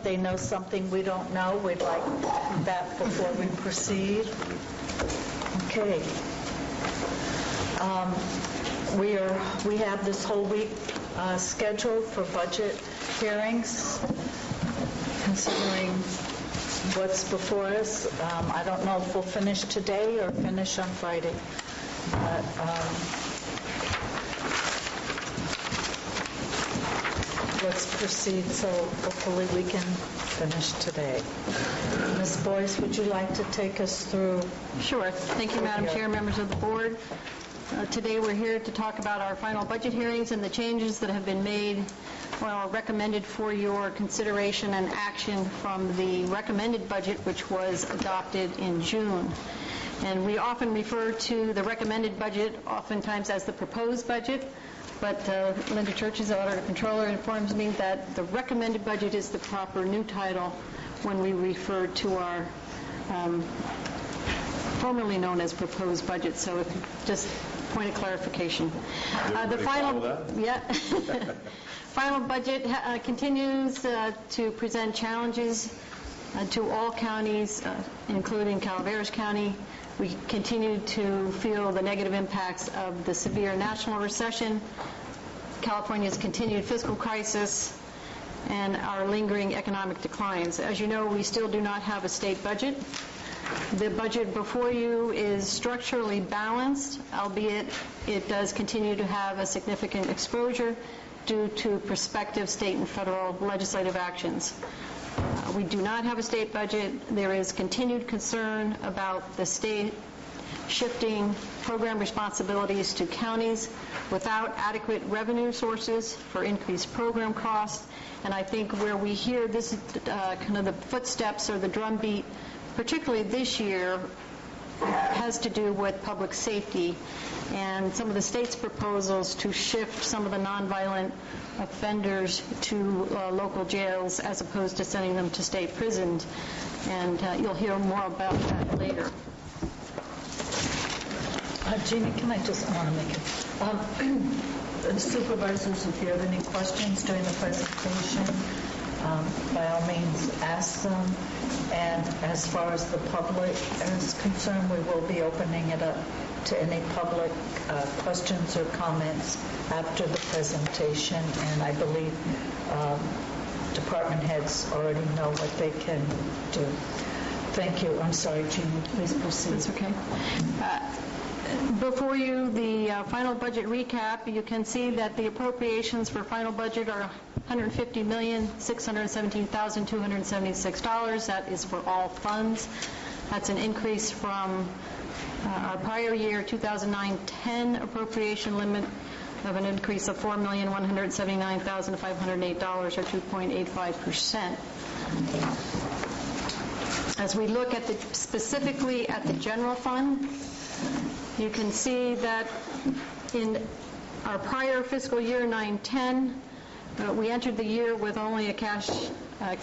they know something we don't know. We'd like that before we proceed. Okay. We have this whole week scheduled for budget hearings, considering what's before us. I don't know if we'll finish today or finish on Friday. But, let's proceed, so hopefully we can finish today. Ms. Boyce, would you like to take us through? Sure. Thank you, Madam Chair, members of the board. Today we're here to talk about our final budget hearings and the changes that have been made or recommended for your consideration and action from the recommended budget, which was adopted in June. And we often refer to the recommended budget oftentimes as the proposed budget, but Linda Church's Auditor Controller informs me that the recommended budget is the proper new title when we refer to our formerly known as proposed budget. So just point of clarification. The final, final budget continues to present challenges to all counties, including Calaveras County. We continue to feel the negative impacts of the severe national recession, California's continued fiscal crisis, and our lingering economic declines. As you know, we still do not have a state budget. The budget before you is structurally balanced, albeit it does continue to have a significant exposure due to prospective state and federal legislative actions. We do not have a state budget. There is continued concern about the state shifting program responsibilities to counties without adequate revenue sources for increased program costs. And I think where we hear this kind of the footsteps or the drumbeat, particularly this year, has to do with public safety and some of the state's proposals to shift some of the nonviolent offenders to local jails as opposed to sending them to state prisons. And you'll hear more about that later. Jeannie, can I just want to make it? The supervisors, if you have any questions during the presentation, by all means ask them. And as far as the public is concerned, we will be opening it up to any public questions or comments after the presentation. And I believe department heads already know what they can do. Thank you. I'm sorry, Jeannie. Please proceed. That's okay. Before you, the final budget recap, you can see that the appropriations for final budget are $150,617,276. That is for all funds. That's an increase from our prior year 2009-10 appropriation limit of an increase of $4,179,508, or 2.85%. As we look at specifically at the general fund, you can see that in our prior fiscal year 9-10, we entered the year with only a cash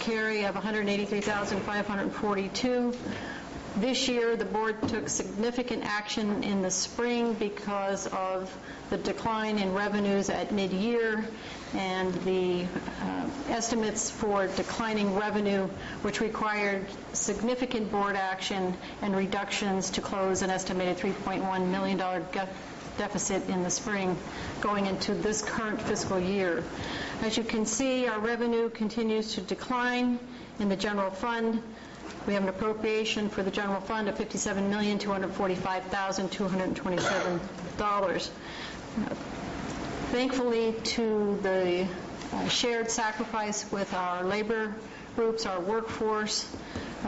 carry of $183,542. This year, the board took significant action in the spring because of the decline in revenues at mid-year and the estimates for declining revenue, which required significant board action and reductions to close an estimated $3.1 million deficit in the spring going into this current fiscal year. As you can see, our revenue continues to decline in the general fund. We have an appropriation for the general fund of $57,245,227. Thankfully, to the shared sacrifice with our labor groups, our workforce,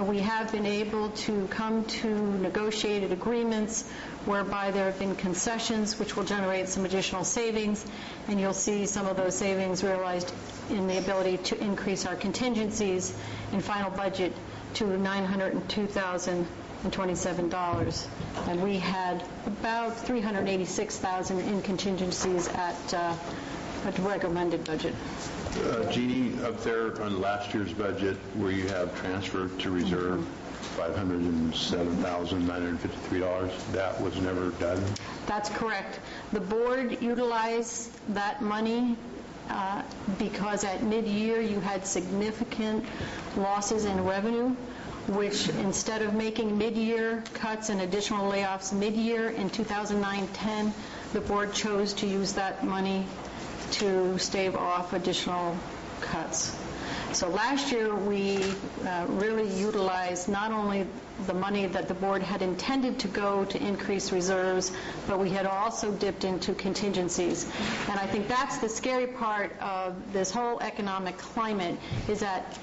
we have been able to come to negotiated agreements whereby there have been concessions which will generate some additional savings, and you'll see some of those savings realized in the ability to increase our contingencies in final budget to $902,027. And we had about $386,000 in contingencies at the recommended budget. Jeannie, up there on last year's budget where you have transferred to reserve $507,953, that was never done? That's correct. The board utilized that money because at mid-year you had significant losses in revenue, which instead of making mid-year cuts and additional layoffs mid-year in 2009-10, the board chose to use that money to stave off additional cuts. So last year, we really utilized not only the money that the board had intended to go to increase reserves, but we had also dipped into contingencies. And I think that's the scary part of this whole economic climate, is that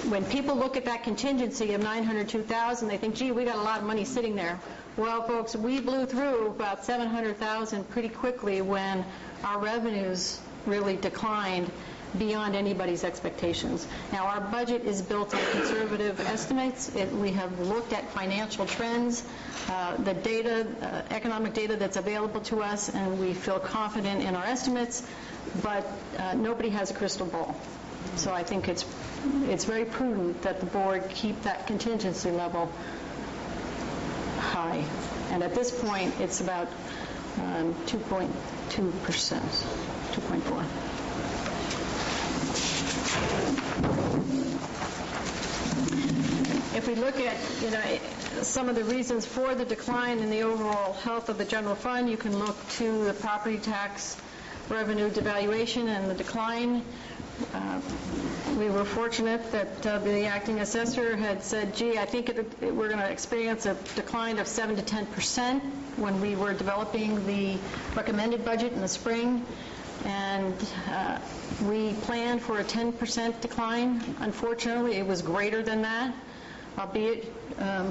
when people look at that contingency of $902,000, they think, gee, we got a lot of money sitting there. Well, folks, we blew through about $700,000 pretty quickly when our revenues really declined beyond anybody's expectations. Now, our budget is built on conservative estimates. We have looked at financial trends, the data, economic data that's available to us, and we feel confident in our estimates, but nobody has a crystal ball. So I think it's very prudent that the board keep that contingency level high. And at this point, it's about 2.2%, 2.4. If we look at, some of the reasons for the decline in the overall health of the general fund, you can look to the property tax revenue devaluation and the decline. We were fortunate that the acting assessor had said, gee, I think we're going to experience a decline of 7 to 10% when we were developing the recommended budget in the spring. And we planned for a 10% decline. Unfortunately, it was greater than that, albeit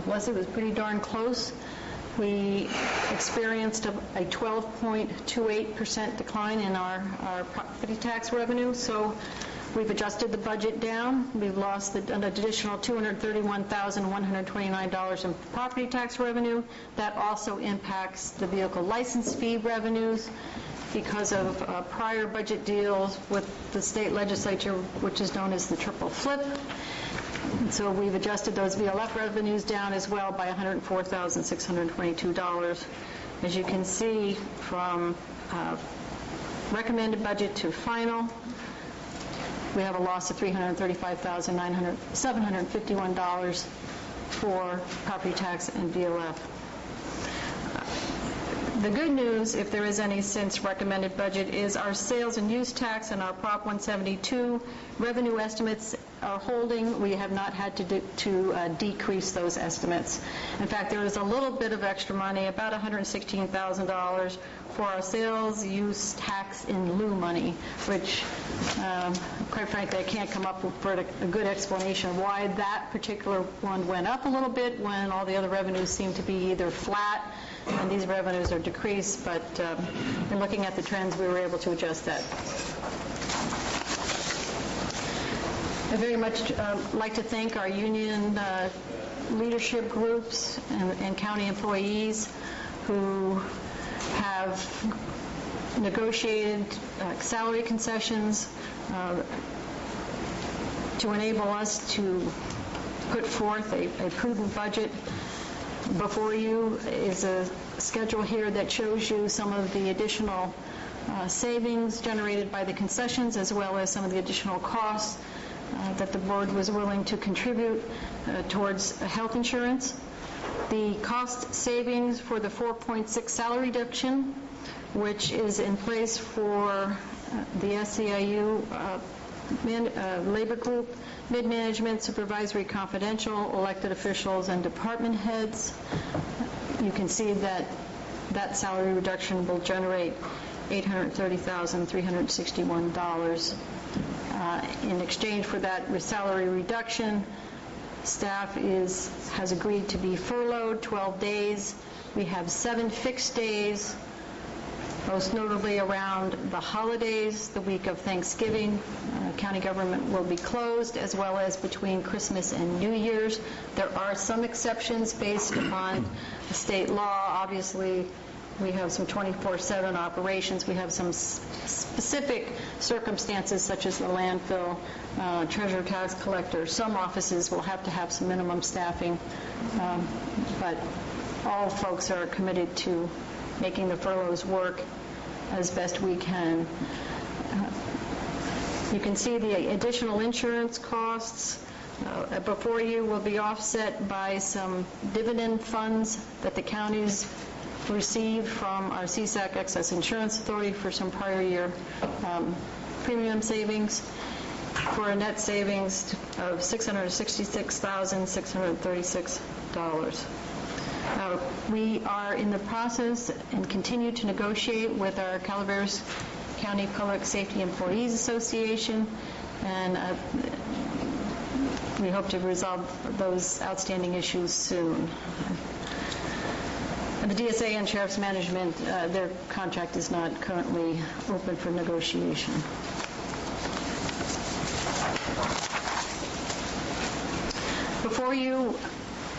Leslie was pretty darn close. We experienced a 12.28% decline in our property tax revenue, so we've adjusted the budget down. We've lost an additional $231,129 in property tax revenue. That also impacts the vehicle license fee revenues because of prior budget deals with the state legislature, which is known as the triple flip. So we've adjusted those VLF revenues down as well by $104,622. As you can see, from recommended budget to final, we have a loss of $335,751 for property tax and VLF. The good news, if there is any since recommended budget, is our sales and use tax and our Prop 172 revenue estimates are holding. We have not had to decrease those estimates. In fact, there is a little bit of extra money, about $116,000 for our sales use tax in lieu money, which, quite frankly, I can't come up with a good explanation of why that particular one went up a little bit when all the other revenues seem to be either flat and these revenues are decreased, but in looking at the trends, we were able to adjust that. I very much like to thank our union leadership groups and county employees who have negotiated salary concessions to enable us to put forth a prudent budget. Before you is a schedule here that shows you some of the additional savings generated by the concessions, as well as some of the additional costs that the board was willing to contribute towards health insurance. The cost savings for the 4.6 salary reduction, which is in place for the SEIU labor group, mid-management, supervisory, confidential, elected officials, and department heads. You can see that that salary reduction will generate $830,361. In exchange for that salary reduction, staff has agreed to be furloughed 12 days. We have 7 fixed days, most notably around the holidays, the week of Thanksgiving. County government will be closed, as well as between Christmas and New Year's. There are some exceptions based upon the state law. Obviously, we have some 24/7 operations. We have some specific circumstances, such as the landfill, treasurer tax collector. Some offices will have to have some minimum staffing, but all folks are committed to making the furloughs work as best we can. You can see the additional insurance costs before you will be offset by some dividend funds that the counties received from our CSAC Excess Insurance Authority for some prior year premium savings, for a net savings of $666,636. We are in the process and continue to negotiate with our Calaveras County Public Safety Employees Association, and we hope to resolve those outstanding issues soon. The DSA and Sheriff's Management, their contract is not currently open for negotiation. Before you,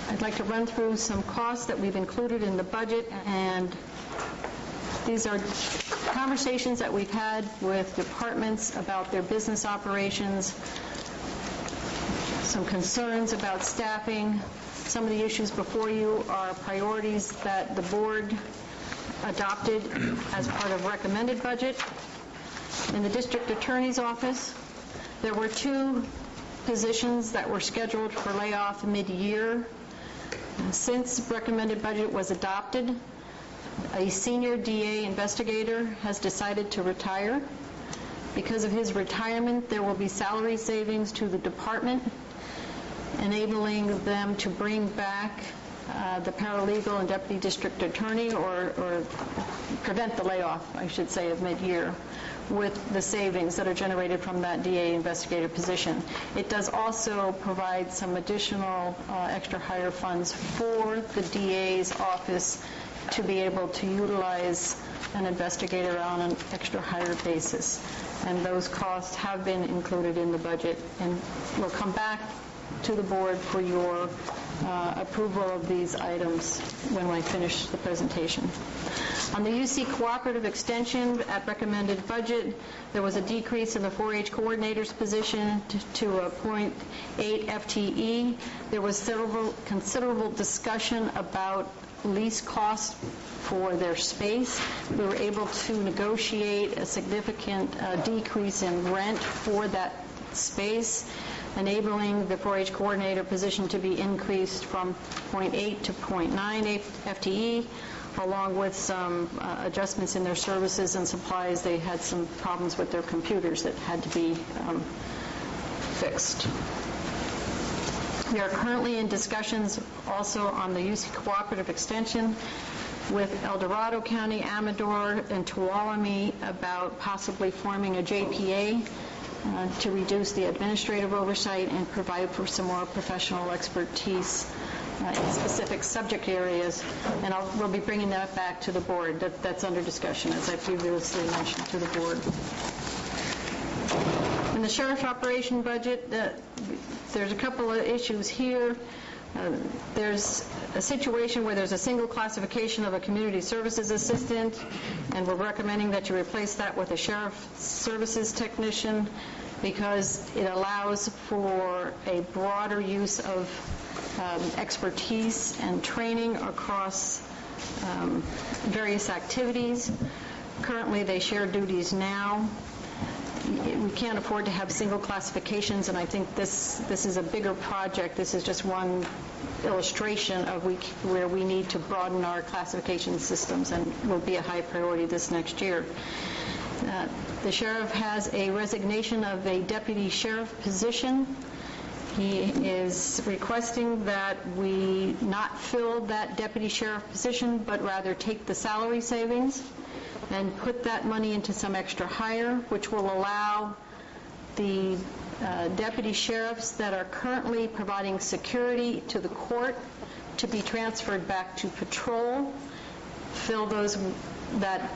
I'd like to run through some costs that we've included in the budget, and these are conversations that we've had with departments about their business operations, some concerns about staffing. Some of the issues before you are priorities that the board adopted as part of recommended budget. In the district attorney's office, there were 2 positions that were scheduled for layoff mid-year. Since recommended budget was adopted, a senior DA investigator has decided to retire. Because of his retirement, there will be salary savings to the department, enabling them to bring back the paralegal and deputy district attorney, or prevent the layoff, I should say, of mid-year, with the savings that are generated from that DA investigator position. It does also provide some additional extra hire funds for the DA's office to be able to utilize an investigator on an extra hire basis. And those costs have been included in the budget, and we'll come back to the board for your approval of these items when I finish the presentation. On the UC Cooperative Extension, at recommended budget, there was a decrease in the 4-H coordinator's position to a .8 FTE. There was considerable discussion about lease costs for their space. We were able to negotiate a significant decrease in rent for that space, enabling the 4-H coordinator position to be increased from .8 to .9 FTE, along with some adjustments in their services and supplies. They had some problems with their computers that had to be fixed. We are currently in discussions also on the UC Cooperative Extension with El Dorado County, Amador, and Tuolumne about possibly forming a JPA to reduce the administrative oversight and provide for some more professional expertise in specific subject areas. And we'll be bringing that back to the board. That's under discussion, as I previously mentioned to the board. In the sheriff's operation budget, there's a couple of issues here. There's a situation where there's a single classification of a community services assistant, and we're recommending that you replace that with a sheriff services technician because it allows for a broader use of expertise and training across various activities. Currently, they share duties now. We can't afford to have single classifications, and I think this is a bigger project. This is just one illustration of where we need to broaden our classification systems, and will be a high priority this next year. The sheriff has a resignation of a deputy sheriff position. He is requesting that we not fill that deputy sheriff position, but rather take the salary savings and put that money into some extra hire, which will allow the deputy sheriffs that are currently providing security to the court to be transferred back to patrol, fill that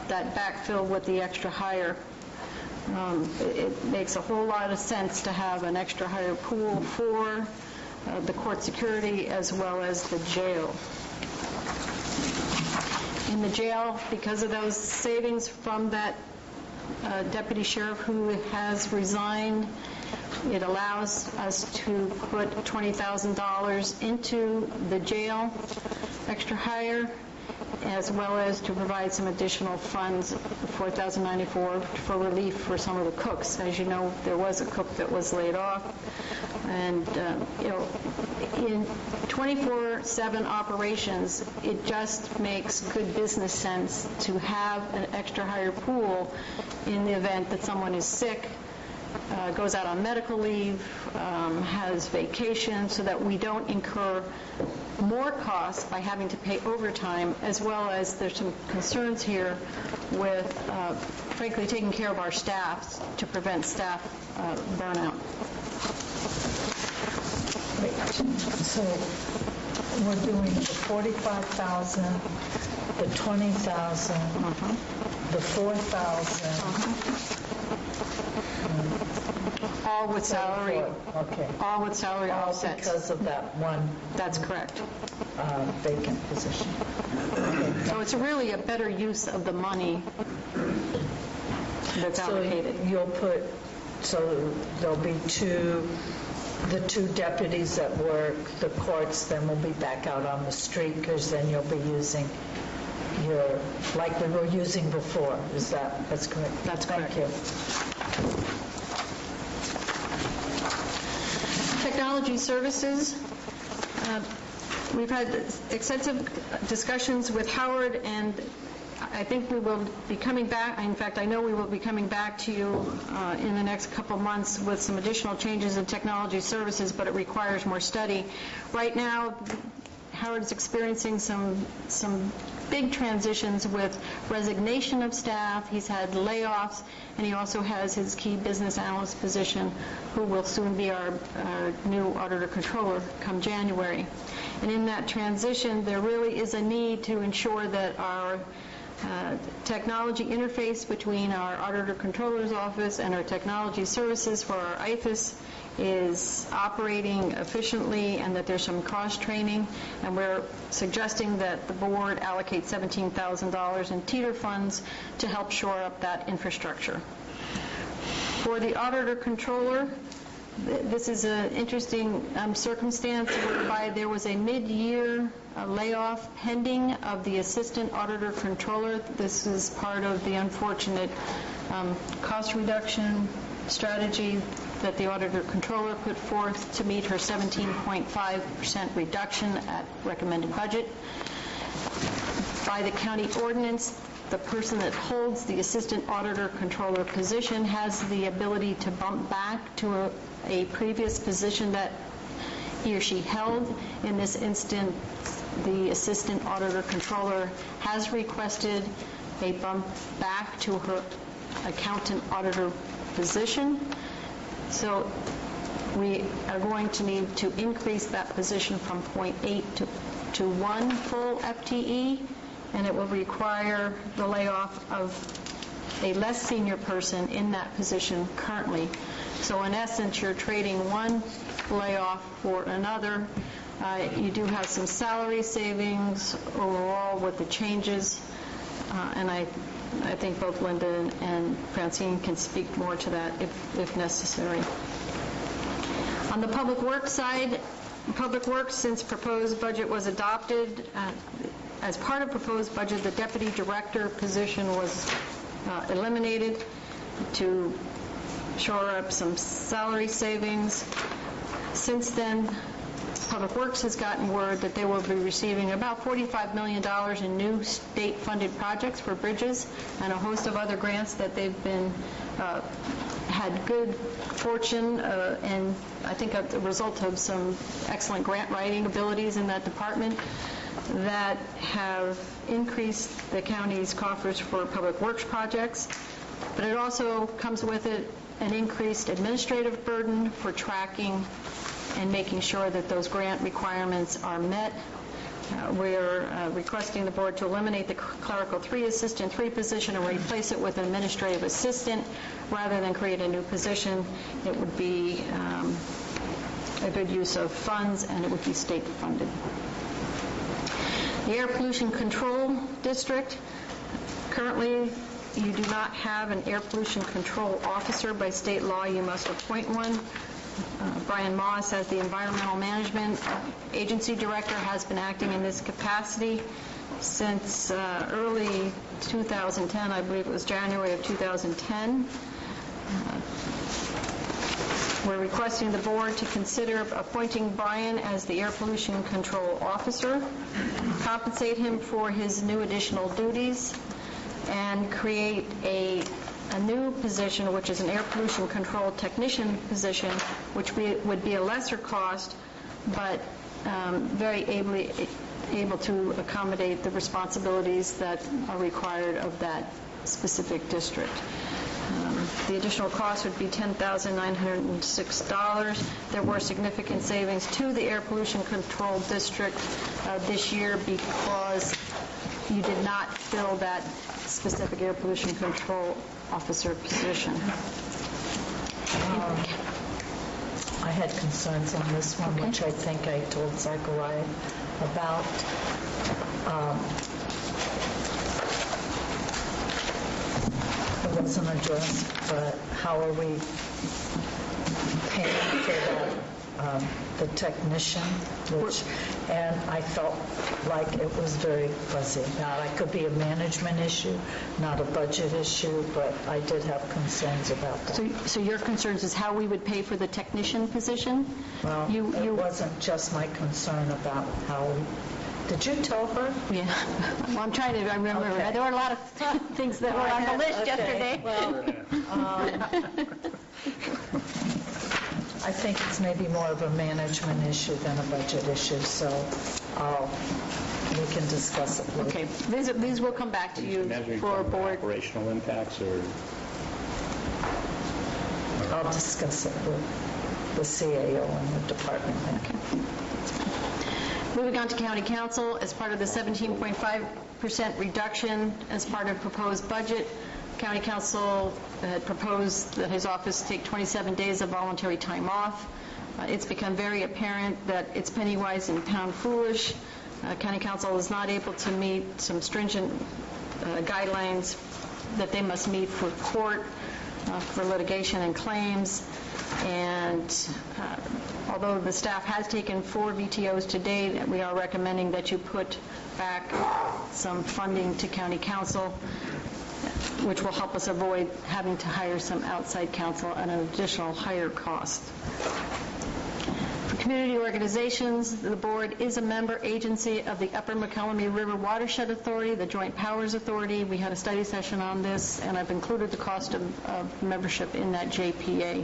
backfill with the extra hire. It makes a whole lot of sense to have an extra hire pool for the court security as well as the jail. In the jail, because of those savings from that deputy sheriff who has resigned, it allows us to put $20,000 into the jail extra hire, as well as to provide some additional funds, $4,094, for relief for some of the cooks. As you know, there was a cook that was laid off. And, in 24/7 operations, it just makes good business sense to have an extra hire pool in the event that someone is sick, goes out on medical leave, has vacation, so that we don't incur more costs by having to pay overtime, as well as there's some concerns here with, frankly, taking care of our staff to prevent staff burnout. So we're doing the 45,000, the 20,000, the 4,000. All with salary. Okay. All with salary All offsets. because of that one That's correct. vacant position. So it's really a better use of the money that's allocated. So you'll put, so there'll be the two deputies that work the courts, then will be back out on the street, because then you'll be using like we were using before. That's correct? That's correct. Thank you. Technology services. We've had extensive discussions with Howard, and I think we will be coming back. In fact, I know we will be coming back to you in the next couple months with some additional changes in technology services, but it requires more study. Right now, Howard is experiencing some big transitions with resignation of staff. He's had layoffs, and he also has his key business analyst position, who will soon be our new auditor controller come January. And in that transition, there really is a need to ensure that our technology interface between our auditor controller's office and our technology services for our IFAS is operating efficiently, and that there's some cross-training, and we're suggesting that the board allocate $17,000 in teeter funds to help shore up that infrastructure. For the auditor controller, this is an interesting circumstance whereby there was a mid-year layoff pending of the assistant auditor controller. This is part of the unfortunate cost reduction strategy that the auditor controller put forth to meet her 17.5% reduction at recommended budget. By the county ordinance, the person that holds the assistant auditor controller position has the ability to bump back to a previous position that he or she held. In this instance, the assistant auditor controller has requested a bump back to her accountant auditor position. So we are going to need to increase that position from 0.8 to 1 full FTE, and it will require the layoff of a less senior person in that position currently. So in essence, you're trading one layoff for another. You do have some salary savings overall with the changes, and I think both Linda and Francine can speak more to that if necessary. On the Public Works side, Public Works, since proposed budget was adopted, as part of proposed budget, the deputy director position was eliminated to shore up some salary savings. Since then, Public Works has gotten word that they will be receiving about $45 million in new state-funded projects for bridges and a host of other grants that they've been had good fortune and I think a result of some excellent grant writing abilities in that department that have increased the county's coffers for public works projects. But it also comes with it an increased administrative burden for tracking and making sure that those grant requirements are met. We're requesting the board to eliminate the clerical 3 assistant 3 position and replace it with an administrative assistant rather than create a new position. It would be a good use of funds, and it would be state funded. The Air Pollution Control District, currently you do not have an air pollution control officer. By state law, you must appoint one. Brian Moss as the Environmental Management Agency Director has been acting in this capacity since early 2010, I believe it was January of 2010. We're requesting the board to consider appointing Brian as the Air Pollution Control Officer, compensate him for his new additional duties, and create a new position, which is an Air Pollution Control Technician position, which would be a lesser cost, but very able to accommodate the responsibilities that are required of that specific district. The additional cost would be $10,906. There were significant savings to the Air Pollution Control District this year because you did not fill that specific Air Pollution Control Officer position. I had concerns on this one, which I think I told Zachariah about. It wasn't addressed, but how are we paying for that, the technician, and I felt like it was very fuzzy. Now, that could be a management issue, not a budget issue, but I did have concerns about that. So your concerns is how we would pay for the technician position? Well, it wasn't just my concern about how we... Did you tell her? Yeah. Well, I'm trying to remember. Okay. There were a lot of things that were on the list yesterday. Well, I think it's maybe more of a management issue than a budget issue, so we can discuss it later. Okay. These will come back to you for board. Operational impacts, or? I'll discuss it with the CAO and the department head. Okay. Moving on to County Council, as part of the 17.5% reduction as part of proposed budget, County Council had proposed that his office take 27 days of voluntary time off. It's become very apparent that it's penny wise and pound foolish. County Council is not able to meet some stringent guidelines that they must meet for court, for litigation and claims. And although the staff has taken 4 VTOs to date, we are recommending that you put back some funding to County Council, which will help us avoid having to hire some outside counsel at an additional higher cost. For community organizations, the board is a member agency of the Upper McCallum River Watershed Authority, the Joint Powers Authority. We had a study session on this, and I've included the cost of membership in that JPA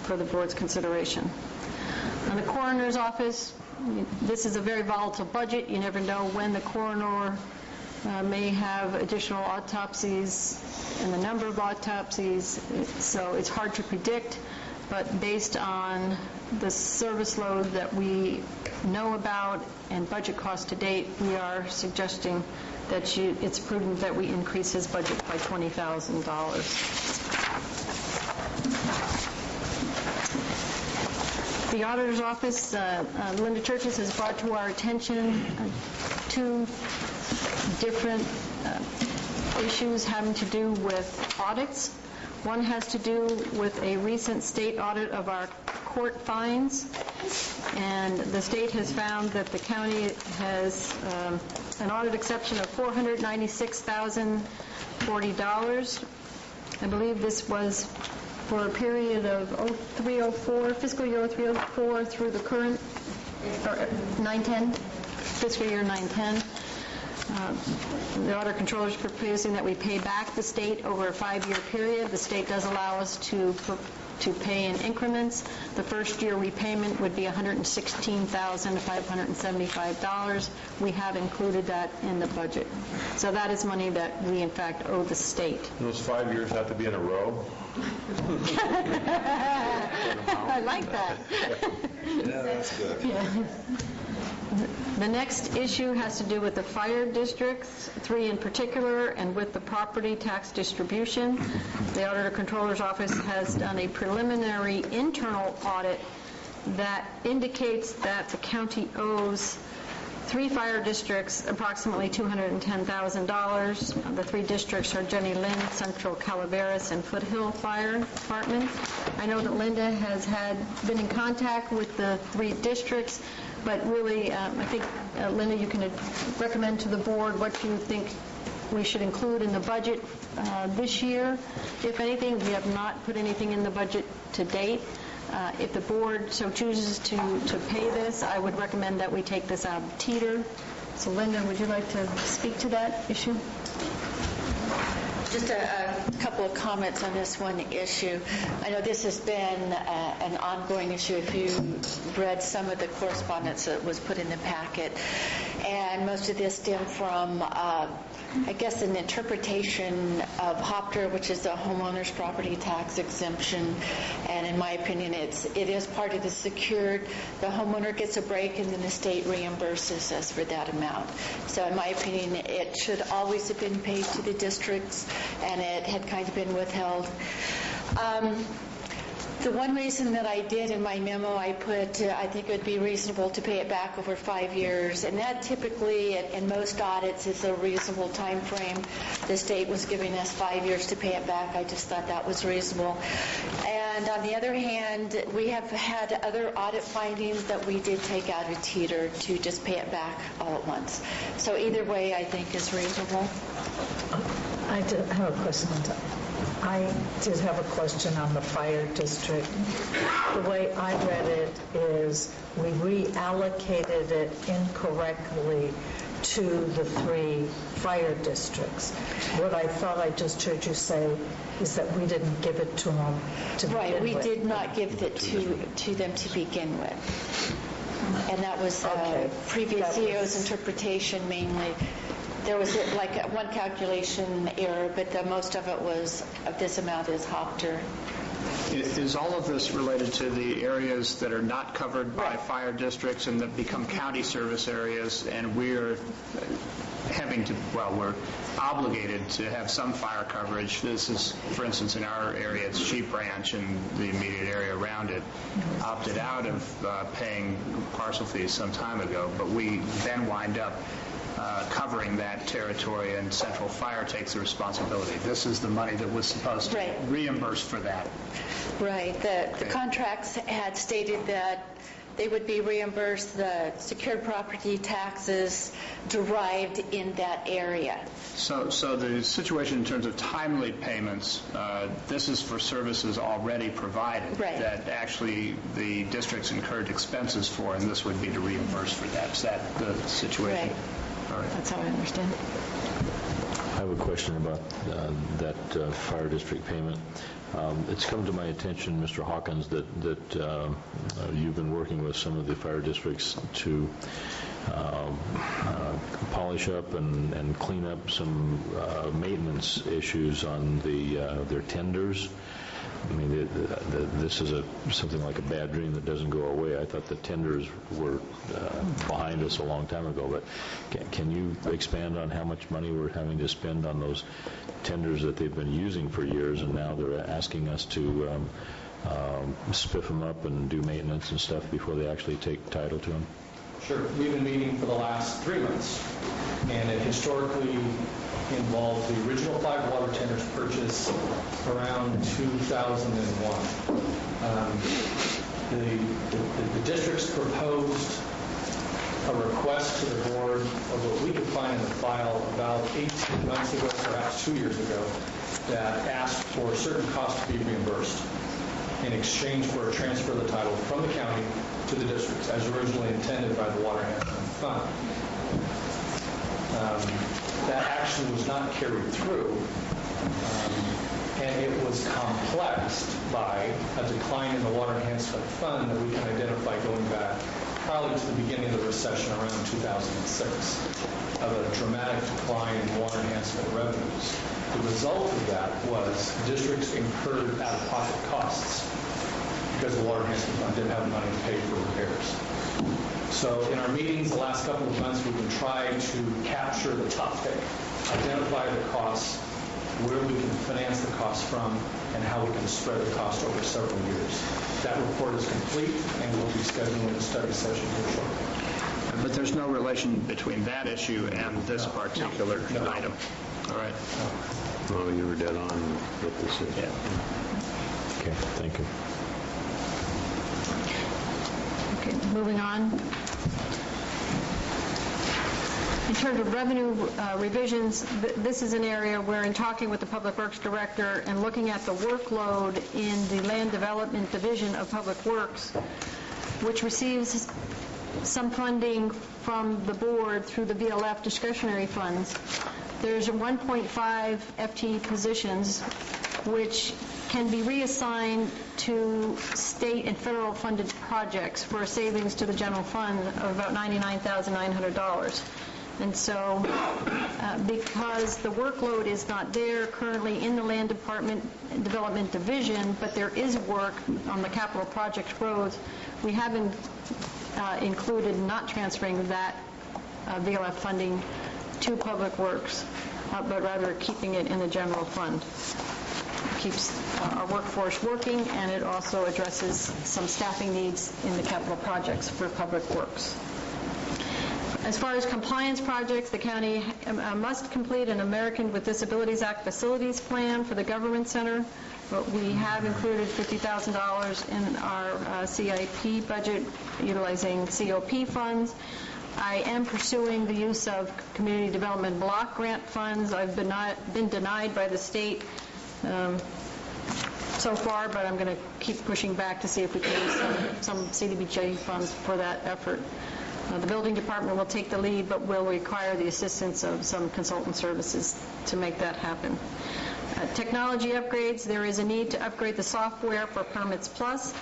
for the board's consideration. On the coroner's office, this is a very volatile budget. You never know when the coroner may have additional autopsies and the number of autopsies, so it's hard to predict, but based on the service load that we know about and budget costs to date, we are suggesting that it's prudent that we increase his budget by $20,000. The auditor's office, Linda Churches has brought to our attention 2 different issues having to do with audits. One has to do with a recent state audit of our court fines, and the state has found that the county has an audit exception of $496,040. I believe this was for a period of 0304, fiscal year 0304 through the current, or 910, fiscal year 910. The Auditor Controller is proposing that we pay back the state over a 5-year period. The state does allow us to pay in increments. The first year repayment would be $116,575. We have included that in the budget. So that is money that we in fact owe the state. Those 5 years have to be in a row? I like that. Yeah, that's good. Yeah. The next issue has to do with the fire districts, 3 in particular, and with the property tax distribution. The Auditor Controller's Office has done a preliminary internal audit that indicates that the county owes 3 fire districts approximately $210,000. The 3 districts are Jenny Lind, Central Calaveras, and Foothill Fire Department. I know that Linda has been in contact with the 3 districts, but really, I think, Linda, you can recommend to the board what you think we should include in the budget this year. If anything, we have not put anything in the budget to date. If the board so chooses to pay this, I would recommend that we take this out of teeter. So Linda, would you like to speak to that issue? Just a couple of comments on this one issue. I know this has been an ongoing issue if you read some of the correspondence that was put in the packet. And most of this stemmed from, I guess, an interpretation of HOPTR, which is the homeowner's property tax exemption. And in my opinion, it is part of the secured. The homeowner gets a break and then the state reimburses us for that amount. So in my opinion, it should always have been paid to the districts, and it had kind of been withheld. The one reason that I did in my memo, I put, I think it would be reasonable to pay it back over 5 years, and that typically, in most audits, is a reasonable time frame. The state was giving us 5 years to pay it back. I just thought that was reasonable. And on the other hand, we have had other audit findings that we did take out of teeter to just pay it back all at once. So either way, I think is reasonable. I did have a question. I did have a question on the fire district. The way I read it is we reallocated it incorrectly to the 3 fire districts. What I thought I just heard you say is that we didn't give it to them to begin with. Right, we did not give it to them to begin with. And that was previous CEO's interpretation mainly. There was like one calculation error, but most of it was, of this amount is HOPTR. Is all of this related to the areas that are not covered by fire districts and that become county service areas, and we're having to, well, we're obligated to have some fire coverage? This is, for instance, in our area, it's Sheep Ranch and the immediate area around it, opted out of paying parcel fees some time ago, but we then wind up covering that territory, and Central Fire takes the responsibility. This is the money that was supposed to reimburse for that. Right. The contracts had stated that they would be reimbursed the secured property taxes derived in that area. So the situation in terms of timely payments, this is for services already provided that actually the districts incurred expenses for, and this would be to reimburse for that. Is that the situation? Right. All right. That's how I understand. I have a question about that fire district payment. It's come to my attention, Mr. Hawkins, that you've been working with some of the fire districts to polish up and clean up some maintenance issues on their tenders. I mean, this is something like a bad dream that doesn't go away. I thought the tenders were behind us a long time ago, but can you expand on how much money we're having to spend on those tenders that they've been using for years, and now they're asking us to spiff them up and do maintenance and stuff before they actually take title to them? Sure. We've been meeting for the last 3 months, and it historically involved the original 5 water tenders purchased around 2001. The districts proposed a request to the board of what we could find in the file about 18 months ago, perhaps 2 years ago, that asked for certain costs to be reimbursed in exchange for a transfer of the title from the county to the districts, as originally intended by the Water Enhancement Fund. That action was not carried through, and it was complexed by a decline in the Water Enhancement Fund that we can identify going back probably to the beginning of the recession around 2006, of a dramatic decline in water enhancement revenues. The result of that was districts incurred out-of-pocket costs because the Water Enhancement Fund didn't have money to pay for repairs. So in our meetings the last couple of months, we've been trying to capture the topic, identify the costs, where we can finance the costs from, and how we can spread the cost over several years. That report is complete, and we'll be scheduling a study session here shortly. But there's no relation between that issue and this particular item. All right. Well, you were dead on with this. Yeah. Okay, thank you. Okay, moving on. In terms of revenue revisions, this is an area where, in talking with the Public Works Director and looking at the workload in the Land Development Division of Public Works, which receives some funding from the board through the VLF discretionary funds, there's 1.5 FTE positions which can be reassigned to state and federal funded projects for savings to the general fund of about $99,900. And so, because the workload is not there currently in the Land Development Division, but there is work on the capital project roads, we haven't included not transferring that VLF funding to Public Works, but rather keeping it in the general fund. It keeps our workforce working, and it also addresses some staffing needs in the capital projects for Public Works. As far as compliance projects, the county must complete an American with Disabilities Act facilities plan for the government center. But we have included $50,000 in our CIP budget utilizing COP funds. I am pursuing the use of community development block grant funds. I've been denied by the state so far, but I'm going to keep pushing back to see if we can use some CDBG funds for that effort. The building department will take the lead, but will require the assistance of some consultant services to make that happen. Technology upgrades, there is a need to upgrade the software for Permits Plus.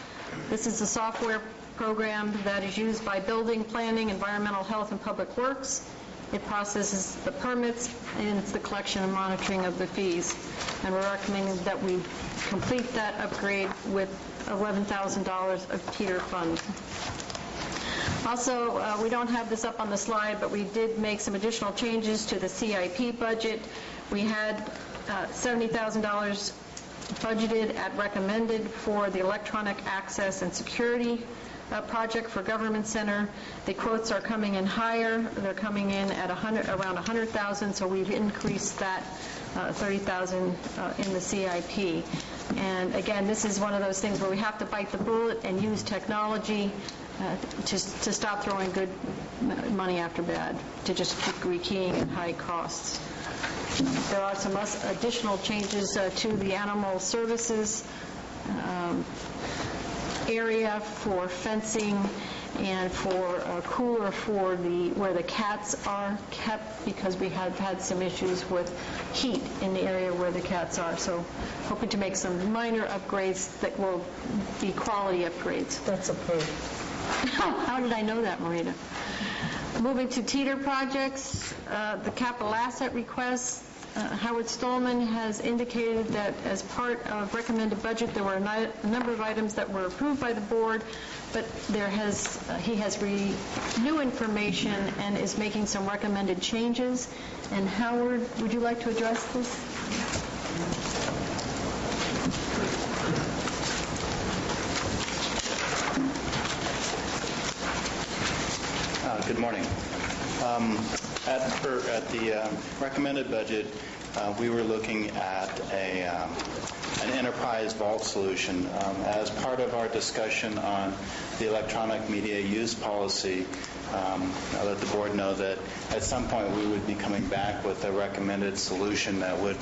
This is a software program that is used by building, planning, environmental health, and public works. It processes the permits, and it's the collection and monitoring of the fees. And we're recommending that we complete that upgrade with $11,000 of TEETR funds. Also, we don't have this up on the slide, but we did make some additional changes to the CIP budget. We had $70,000 budgeted at recommended for the electronic access and security project for Government Center. The quotes are coming in higher. They're coming in at around $100,000, so we've increased that $30,000 in the CIP. And again, this is one of those things where we have to bite the bullet and use technology to stop throwing good money after bad, to just keep rekeying at high costs. There are some additional changes to the animal services area for fencing and for a cooler for where the cats are kept, because we have had some issues with heat in the area where the cats are. So hoping to make some minor upgrades that will be quality upgrades. That's approved. How did I know that, Marita? Moving to TEETR projects, the capital asset requests, Howard Stallman has indicated that as part of recommended budget, there were a number of items that were approved by the board, but he has new information and is making some recommended changes. And Howard, would you like to address this? Good morning. At the recommended budget, we were looking at an enterprise vault solution. As part of our discussion on the electronic media use policy, I let the board know that at some point we would be coming back with a recommended solution that would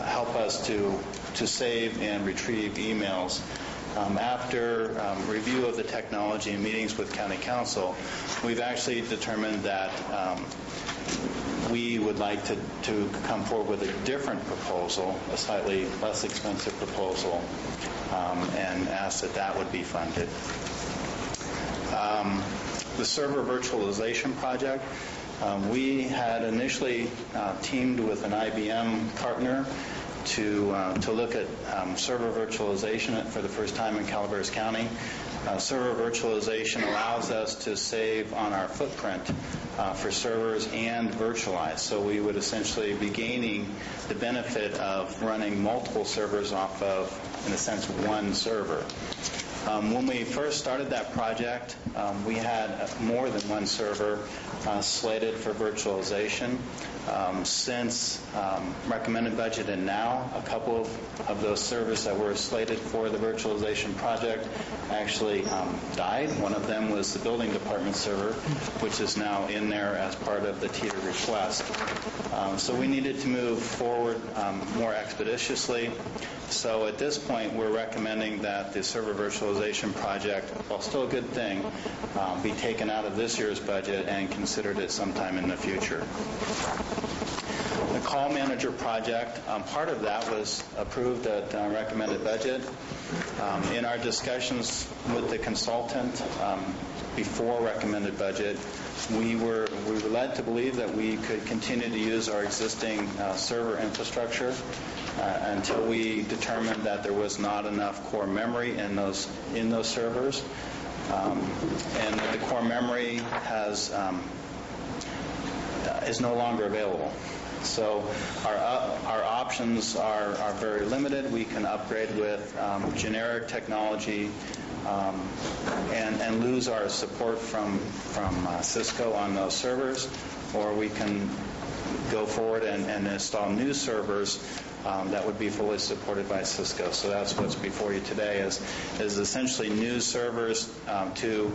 help us to save and retrieve emails. After review of the technology and meetings with County Council, we've actually determined that we would like to come forward with a different proposal, a slightly less expensive proposal, and ask that would be funded. The server virtualization project, we had initially teamed with an IBM partner to look at server virtualization for the first time in Calaveras County. Server virtualization allows us to save on our footprint for servers and virtualize. So we would essentially be gaining the benefit of running multiple servers off of, in a sense, one server. When we first started that project, we had more than one server slated for virtualization. Since recommended budget and now, a couple of those servers that were slated for the virtualization project actually died. One of them was the building department server, which is now in there as part of the tier request. So we needed to move forward more expeditiously. So at this point, we're recommending that the server virtualization project, while still a good thing, be taken out of this year's budget and considered at some time in the future. The call manager project, part of that was approved at recommended budget. In our discussions with the consultant before recommended budget, we were led to believe that we could continue to use our existing server infrastructure until we determined that there was not enough core memory in those servers, and that the core memory is no longer available. So our options are very limited. We can upgrade with generic technology and lose our support from Cisco on those servers, or we can go forward and install new servers that would be fully supported by Cisco. So that's what's before you today is essentially new servers to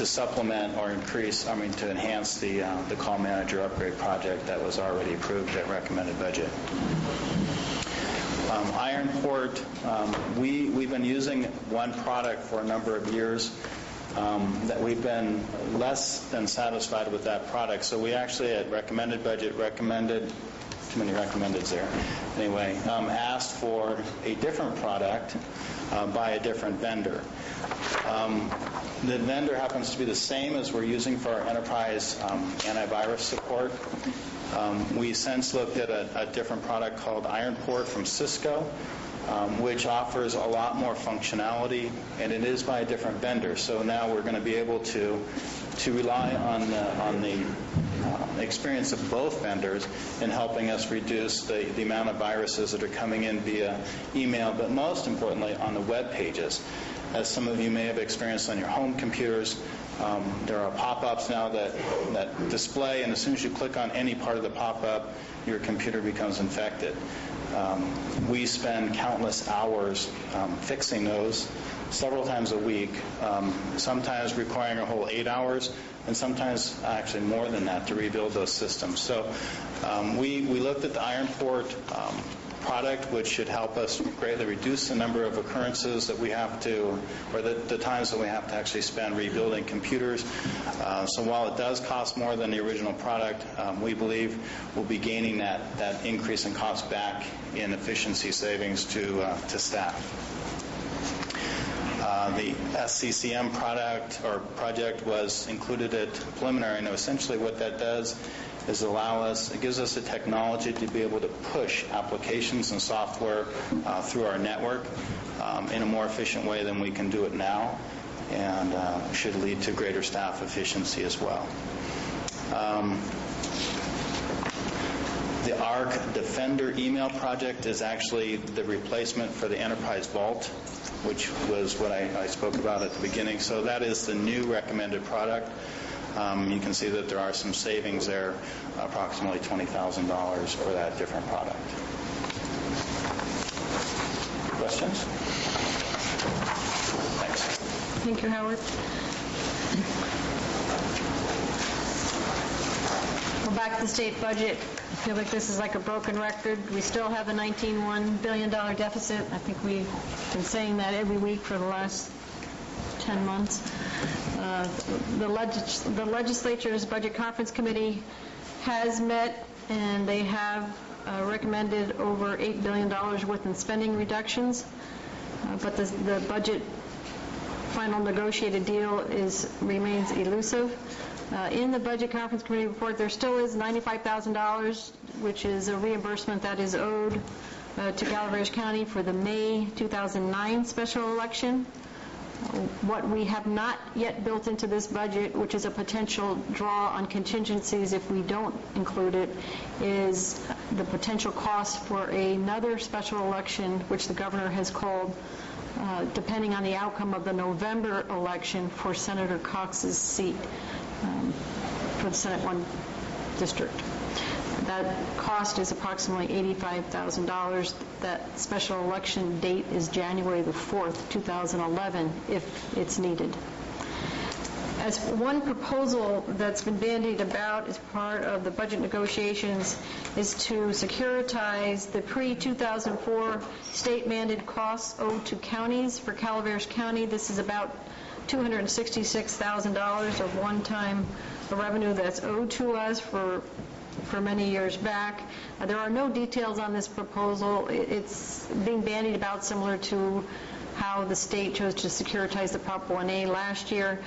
supplement or to enhance the call manager upgrade project that was already approved at recommended budget. Ironport, we've been using one product for a number of years. That we've been less than satisfied with that product. So we actually at recommended budget too many recommendeds there. Anyway, asked for a different product by a different vendor. The vendor happens to be the same as we're using for our enterprise antivirus support. We since looked at a different product called Ironport from Cisco, which offers a lot more functionality, and it is by a different vendor. So now we're going to be able to rely on the experience of both vendors in helping us reduce the amount of viruses that are coming in via email, but most importantly on the web pages. As some of you may have experienced on your home computers, there are pop-ups now that display, and as soon as you click on any part of the pop-up, your computer becomes infected. We spend countless hours fixing those several times a week, sometimes requiring a whole 8 hours, and sometimes actually more than that to rebuild those systems. So we looked at the Ironport product, which should help us greatly reduce the number of occurrences that we have to, or the times that we have to actually spend rebuilding computers. So while it does cost more than the original product, we believe we'll be gaining that increase in cost back in efficiency savings to staff. The SCCM project was included at preliminary, and essentially what that does is it gives us the technology to be able to push applications and software through our network in a more efficient way than we can do it now, and should lead to greater staff efficiency as well. The ARC Defender email project is actually the replacement for the Enterprise Vault, which was what I spoke about at the beginning. So that is the new recommended product. You can see that there are some savings there, approximately $20,000 for that different product. Questions? Thanks. Thank you, Howard. We're back to the state budget. I feel like this is like a broken record. We still have a $19.1 billion deficit. I think we've been saying that every week for the last 10 months. The legislature's Budget Conference Committee has met, and they have recommended over $8 billion worth in spending reductions, but the budget final negotiated deal remains elusive. In the Budget Conference Committee report, there still is $95,000, which is a reimbursement that is owed to Calaveras County for the May 2009 special election. What we have not yet built into this budget, which is a potential draw on contingencies if we don't include it, is the potential cost for another special election, which the governor has called depending on the outcome of the November election for Senator Cox's seat for the Senate 1 district. That cost is approximately $85,000. That special election date is January the 4th, 2011, if it's needed. As one proposal that's been bandied about as part of the budget negotiations is to securitize the pre-2004 state-mandated costs owed to counties. For Calaveras County, this is about $266,000 of one-time revenue that's owed to us for many years back. There are no details on this proposal. It's being bandied about similar to how the state chose to securitize the Prop 1A last year,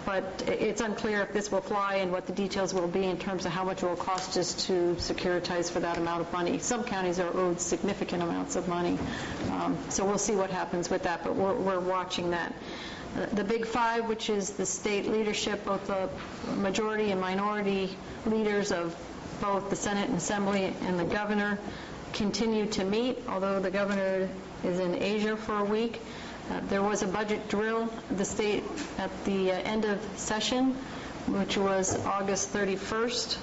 but it's unclear if this will fly and what the details will be in terms of how much it will cost us to securitize for that amount of money. Some counties are owed significant amounts of money, so we'll see what happens with that, but we're watching that. The Big Five, which is the state leadership, both the majority and minority leaders of both the Senate and Assembly and the governor, continue to meet, although the governor is in Asia for a week. There was a budget drill the state at the end of session, which was August 31st.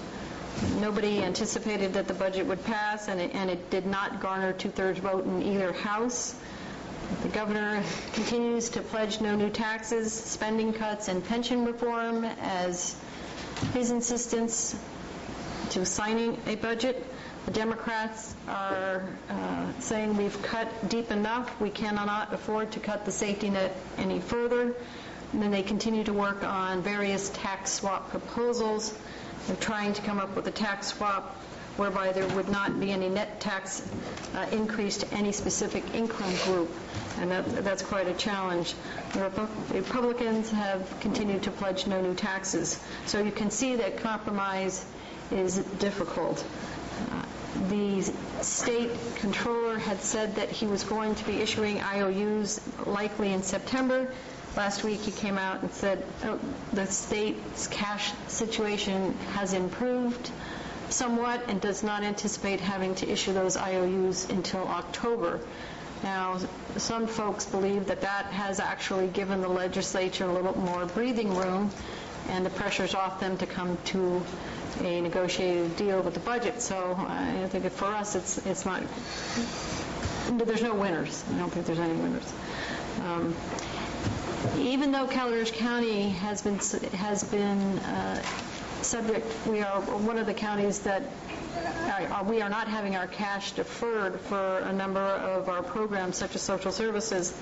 Nobody anticipated that the budget would pass, and it did not garner two-thirds vote in either house. The governor continues to pledge no new taxes, spending cuts, and pension reform as his insistence to signing a budget. The Democrats are saying we've cut deep enough. We cannot afford to cut the safety net any further. And then they continue to work on various tax swap proposals. They're trying to come up with a tax swap whereby there would not be any net tax increase to any specific income group, and that's quite a challenge. The Republicans have continued to pledge no new taxes. So you can see that compromise is difficult. The state controller had said that he was going to be issuing IOUs likely in September. Last week he came out and said the state's cash situation has improved somewhat and does not anticipate having to issue those IOUs until October. Now, some folks believe that that has actually given the legislature a little more breathing room, and the pressure's off them to come to a negotiated deal with the budget. So I think for us, it's not, there's no winners. I don't think there's any winners. Even though Calaveras County has been subject, we are one of the counties that we are not having our cash deferred for a number of our programs, such as social services.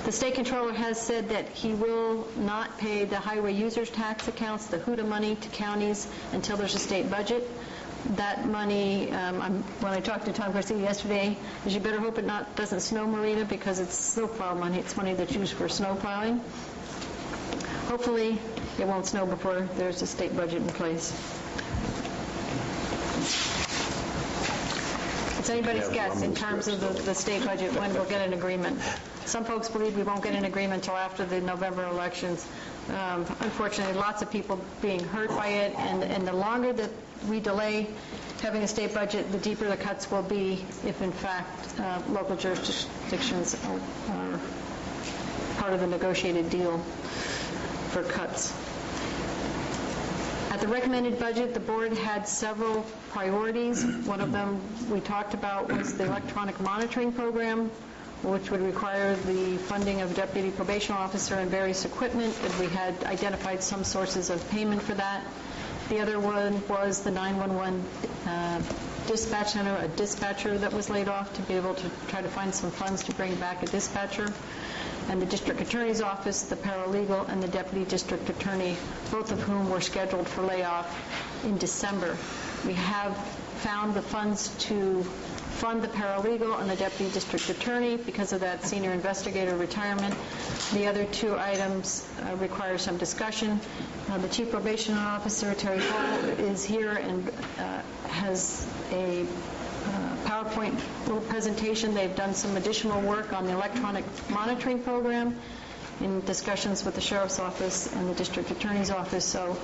The state controller has said that he will not pay the highway users tax accounts, the HUDA money, to counties until there's a state budget. That money, when I talked to Tom Garcia yesterday, is you better hope it doesn't snow, Marita, because it's snowplow money. It's money that's used for snow plowing. Hopefully it won't snow before there's a state budget in place. It's anybody's guess in terms of the state budget when we'll get an agreement. Some folks believe we won't get an agreement until after the November elections. Unfortunately, lots of people being hurt by it, and the longer that we delay having a state budget, the deeper the cuts will be if, in fact, local jurisdictions are part of the negotiated deal for cuts. At the recommended budget, the board had several priorities. One of them we talked about was the electronic monitoring program, which would require the funding of a deputy probation officer and various equipment, and we had identified some sources of payment for that. The other one was the 911 dispatch center, a dispatcher that was laid off, to be able to try to find some funds to bring back a dispatcher. And the district attorney's office, the paralegal, and the deputy district attorney, both of whom were scheduled for layoff in December. We have found the funds to fund the paralegal and the deputy district attorney because of that senior investigator retirement. The other two items require some discussion. The chief probation officer, Terry Hall, is here and has a PowerPoint little presentation. They've done some additional work on the electronic monitoring program in discussions with the sheriff's office and the district attorney's office. So,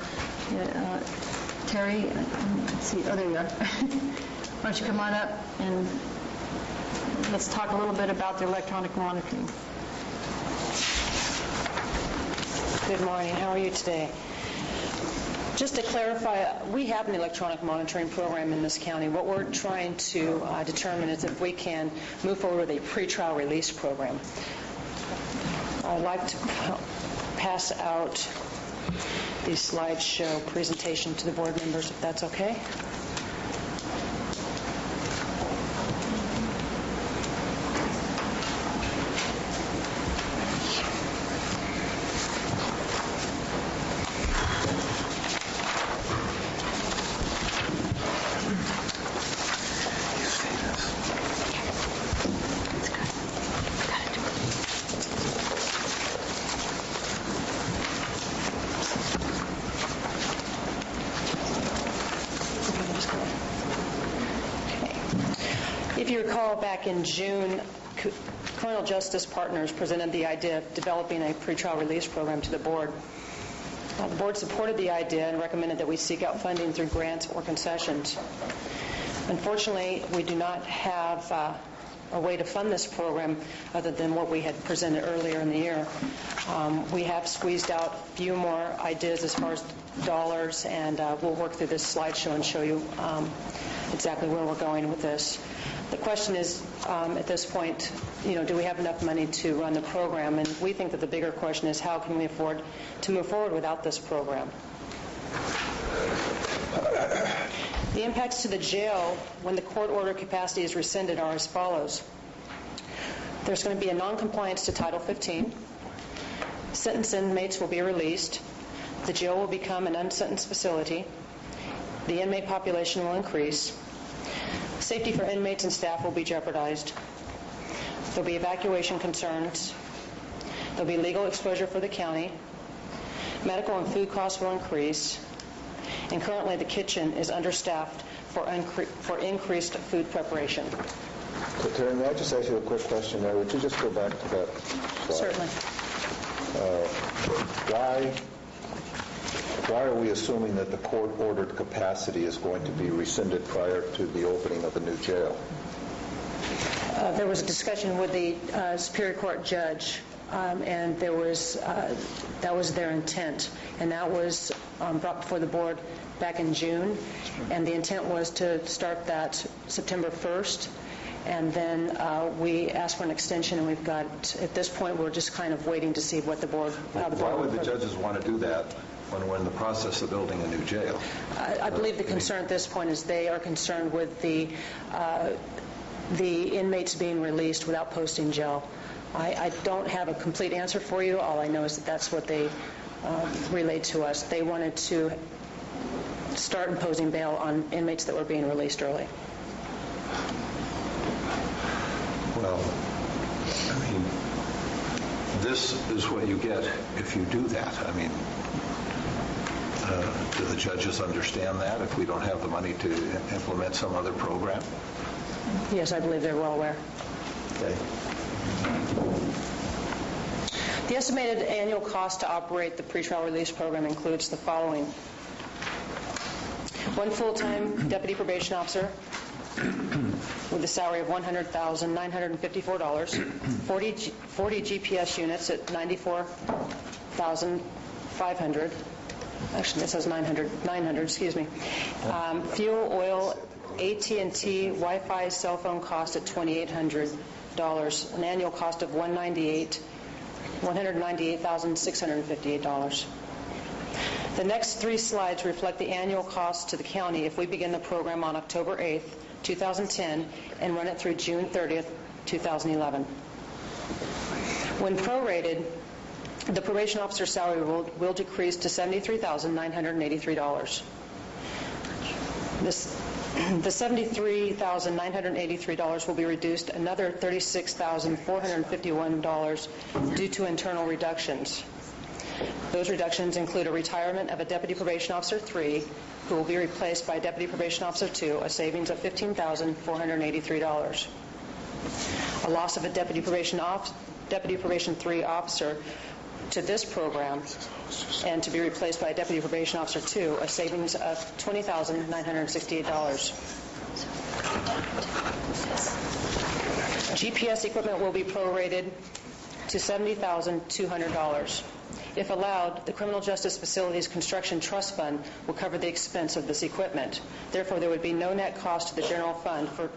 Terry, let's see, oh, there you are. Why don't you come on up and let's talk a little bit about the electronic monitoring. Good morning. How are you today? Just to clarify, we have an electronic monitoring program in this county. What we're trying to determine is if we can move forward with a pretrial release program. I'd like to pass out the slideshow presentation to the board members, if that's okay. If you recall, back in June, Criminal Justice Partners presented the idea of developing a pretrial release program to the board. The board supported the idea and recommended that we seek out funding through grants or concessions. Unfortunately, we do not have a way to fund this program other than what we had presented earlier in the year. We have squeezed out a few more ideas as far as dollars, and we'll work through this slideshow and show you exactly where we're going with this. The question is, at this point, do we have enough money to run the program? And we think that the bigger question is, how can we afford to move forward without this program? The impacts to the jail when the court order capacity is rescinded are as follows. There's going to be a noncompliance to Title 15. Sentenced inmates will be released. The jail will become an unsentenced facility. The inmate population will increase. Safety for inmates and staff will be jeopardized. There'll be evacuation concerns. There'll be legal exposure for the county. Medical and food costs will increase. And currently the kitchen is understaffed for increased food preparation. So, Terry, may I just ask you a quick question there? Would you just go back to that slide? Certainly. Why are we assuming that the court-ordered capacity is going to be rescinded prior to the opening of a new jail? There was a discussion with the Superior Court judge, and that was their intent, and that was brought before the board back in June, and the intent was to start that September 1st, and then we asked for an extension, and we've got, at this point, we're just kind of waiting to see what the board... Why would the judges want to do that when we're in the process of building a new jail? I believe the concern at this point is they are concerned with the inmates being released without posting jail. I don't have a complete answer for you. All I know is that that's what they relayed to us. They wanted to start imposing bail on inmates that were being released early. Well, I mean, this is what you get if you do that. I mean, do the judges understand that if we don't have the money to implement some other program? Yes, I believe they're well aware. Okay. The estimated annual cost to operate the pretrial release program includes the following. One full-time deputy probation officer with a salary of $100,954, 40 GPS units at $94,500. Actually, it says 900, excuse me. Fuel, oil, AT&T, Wi-Fi, cell phone cost at $2,800, an annual cost of $198,658. The next three slides reflect the annual cost to the county if we begin the program on October 8th, 2010, and run it through June 30th, 2011. When prorated, the probation officer's salary will decrease to $73,983. The $73,983 will be reduced another $36,451 due to internal reductions. Those reductions include a retirement of a Deputy Probation Officer 3, who will be replaced by Deputy Probation Officer 2, a savings of $15,483. A loss of a Deputy Probation 3 officer to this program and to be replaced by a Deputy Probation Officer 2, a savings of $20,968. GPS equipment will be prorated to $70,200. If allowed, the Criminal Justice Facilities Construction Trust Fund will cover the expense of this equipment. Therefore, there would be no net cost to the general fund for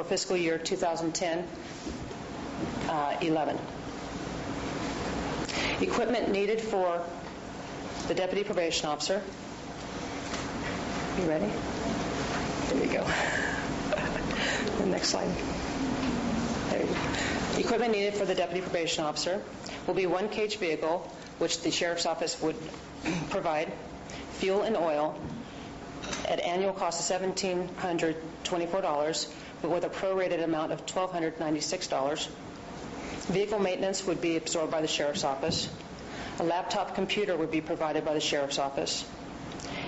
fiscal year 2010-11. Equipment needed for the Deputy Probation Officer. You ready? There you go. The next slide. There you go. Equipment needed for the Deputy Probation Officer will be one cage vehicle, which the Sheriff's Office would provide, fuel and oil at annual cost of $1,724, but with a prorated amount of $1,296. Vehicle maintenance would be absorbed by the Sheriff's Office. A laptop computer would be provided by the Sheriff's Office.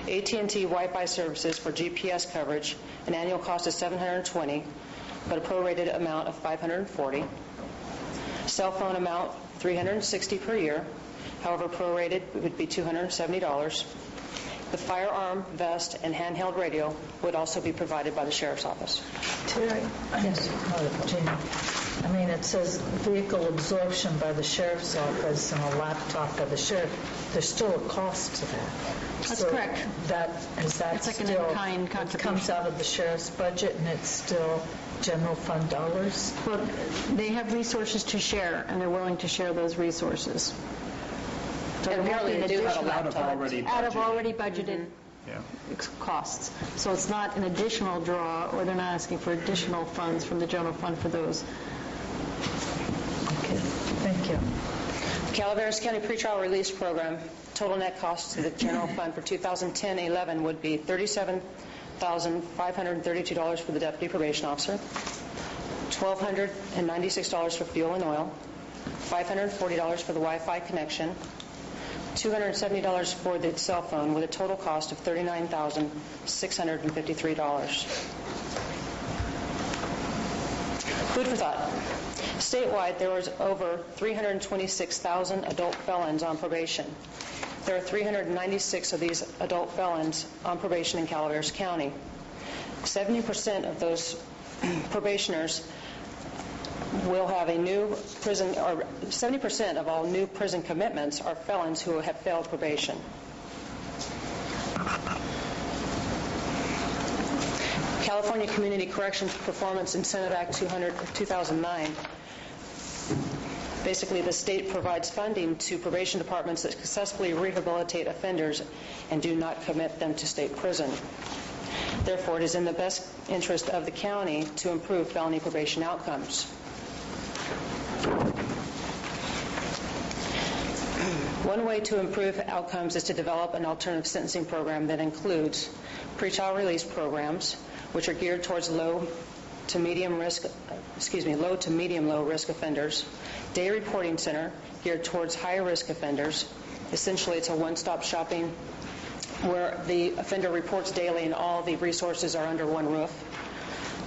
AT&T Wi-Fi services for GPS coverage, an annual cost of $720, but a prorated amount of $540. Cell phone amount $360 per year, however prorated would be $270. The firearm, vest, and handheld radio would also be provided by the Sheriff's Office. Terry? Yes. Gina. I mean, it says vehicle absorption by the Sheriff's Office and a laptop by the Sheriff. There's still a cost to that. That's correct. Is that it's like still, an in-kind contribution. It comes out of the Sheriff's budget and it's still general fund dollars? Well, they have resources to share, and they're willing to share those resources. So And apparently they do have a Out of laptop. already budgeted Yeah. costs. So it's not an additional draw, or they're not asking for additional funds from the general fund for those. Okay, thank you. Calaveras County Pretrial Release Program, total net cost to the general fund for 2010-11 would be $37,532 for the Deputy Probation Officer, $1,296 for fuel and oil, $540 for the Wi-Fi connection, $270 for the cell phone, with a total cost of $39,653. Food for thought. Statewide, there was over 326,000 adult felons on probation. There are 396 of these adult felons on probation in Calaveras County. 70% of those probationers will have a new prison, or 70% of all new prison commitments are felons who have failed probation. California Community Corrections Performance Incentive Act 2009. Basically, the state provides funding to probation departments that successfully rehabilitate offenders and do not commit them to state prison. Therefore, it is in the best interest of the county to improve felony probation outcomes. One way to improve outcomes is to develop an alternative sentencing program that includes pretrial release programs, which are geared towards low to medium low risk offenders, day reporting center geared towards high risk offenders. Essentially, it's a one-stop shopping where the offender reports daily and all the resources are under one roof.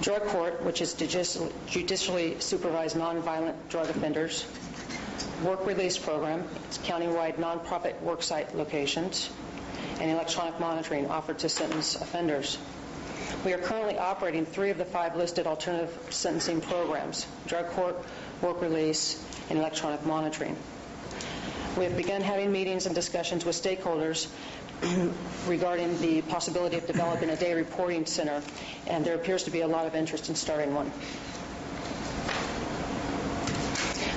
Drug court, which is judicially supervised nonviolent drug offenders. Work release program, it's countywide nonprofit worksite locations, and electronic monitoring offered to sentence offenders. We are currently operating 3 of the 5 listed alternative sentencing programs: drug court, work release, and electronic monitoring. We have begun having meetings and discussions with stakeholders regarding the possibility of developing a day reporting center, and there appears to be a lot of interest in starting one.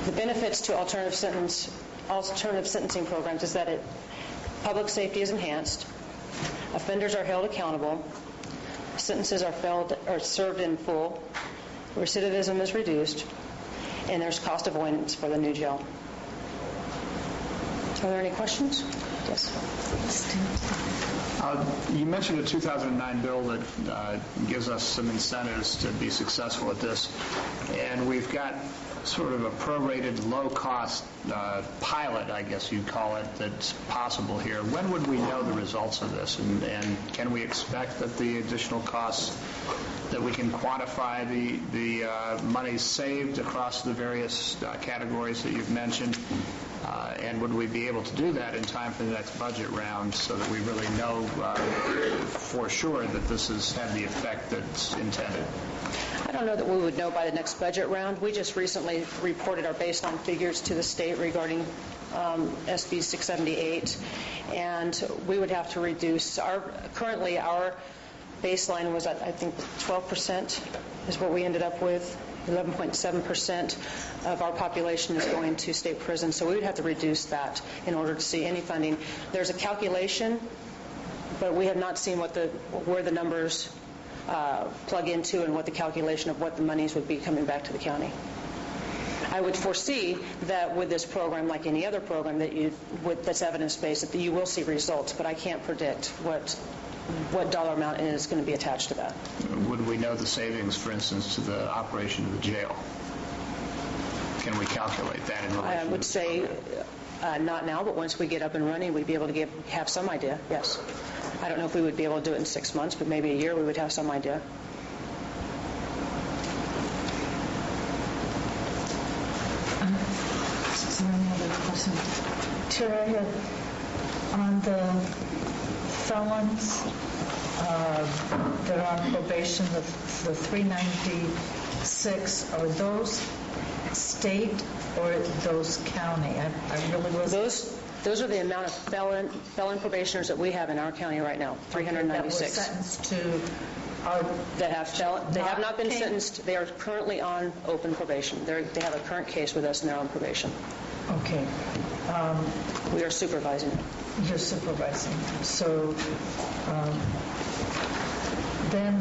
The benefits to alternative sentencing programs is that public safety is enhanced, offenders are held accountable, sentences are served in full, recidivism is reduced, and there's cost avoidance for the new jail. Are there any questions? Yes. You mentioned a 2009 bill that gives us some incentives to be successful at this, and we've got sort of a prorated low-cost pilot, I guess you'd call it, that's possible here. When would we know the results of this, and can we expect that the additional costs, that we can quantify the money saved across the various categories that you've mentioned? And would we be able to do that in time for the next budget round so that we really know for sure that this has had the effect that's intended? I don't know that we would know by the next budget round. We just recently reported our baseline figures to the state regarding SB 678, and we would have to reduce currently our baseline was, I think, 12% is what we ended up with. 11.7% of our population is going to state prison, so we would have to reduce that in order to see any funding. There's a calculation, but we have not seen where the numbers plug into and what the calculation of what the monies would be coming back to the county. I would foresee that with this program, like any other program that's evidence-based, that you will see results, but I can't predict what dollar amount is going to be attached to that. Would we know the savings, for instance, to the operation of the jail? Can we calculate that in relation? I would say not now, but once we get up and running, we'd be able to have some idea, yes. I don't know if we would be able to do it in 6 months, but maybe a year we would have some idea. Is there any other question? Terry, on the felons that are on probation, the 396, are those state or those county? I really wasn't... Those are the amount of felon probationers that we have in our county right now, 396. That were sentenced to... They have not been sentenced. They are currently on open probation. They have a current case with us and they're on probation. Okay. We are supervising them. You're supervising. So then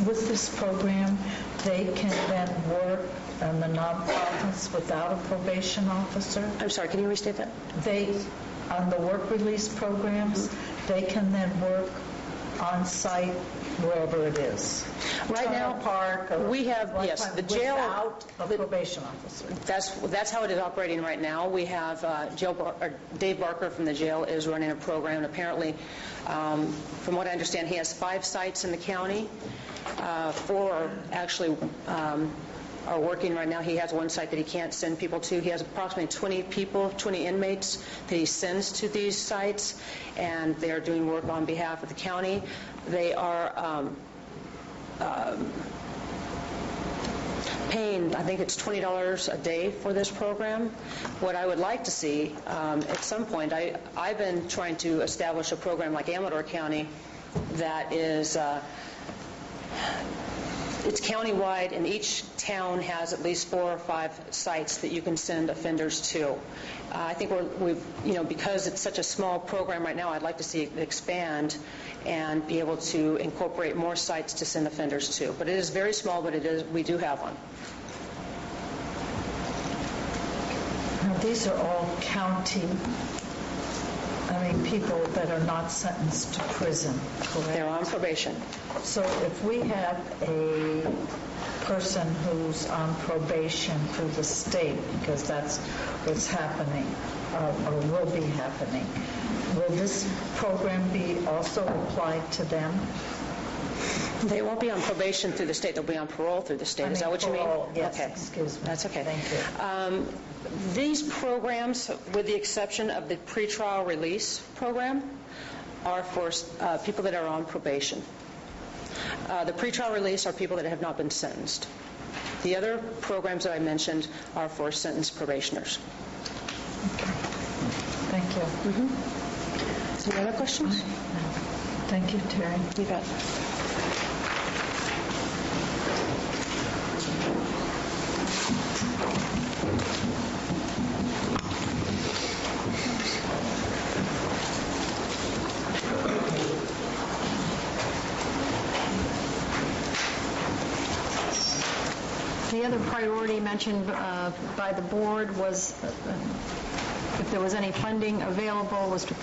with this program, they can then work in the nonprofits without a probation officer? I'm sorry, can you restate that? On the work release programs, they can then work on site wherever it is. Right now, park we have, yes, the jail... Without a probation officer. That's how it is operating right now. We have Dave Barker from the jail is running a program, and apparently, from what I understand, he has 5 sites in the county. 4 actually are working right now. He has one site that he can't send people to. He has approximately 20 inmates that he sends to these sites, and they are doing work on behalf of the county. They are paying, I think it's $20 a day for this program. What I would like to see at some point, I've been trying to establish a program like Amador County that is it's countywide, and each town has at least 4 or 5 sites that you can send offenders to. I think because it's such a small program right now, I'd like to see it expand and be able to incorporate more sites to send offenders to. But it is very small, but we do have one. Now, these are all people that are not sentenced to prison, correct? They're on probation. So if we have a person who's on probation through the state, because that's what's happening, or will be happening, will this program be also applied to them? They won't be on probation through the state. They'll be on parole through the state. Is that what you mean? Yes, okay. Excuse me. That's okay. Thank you. These programs, with the exception of the pretrial release program, are for people that are on probation. The pretrial release are people that have not been sentenced. The other programs that I mentioned are for sentenced probationers. Okay. Thank you. Mm-hmm. Any other questions? Thank you, Terry. You bet. The other priority mentioned by the board was, if there was any funding available, was to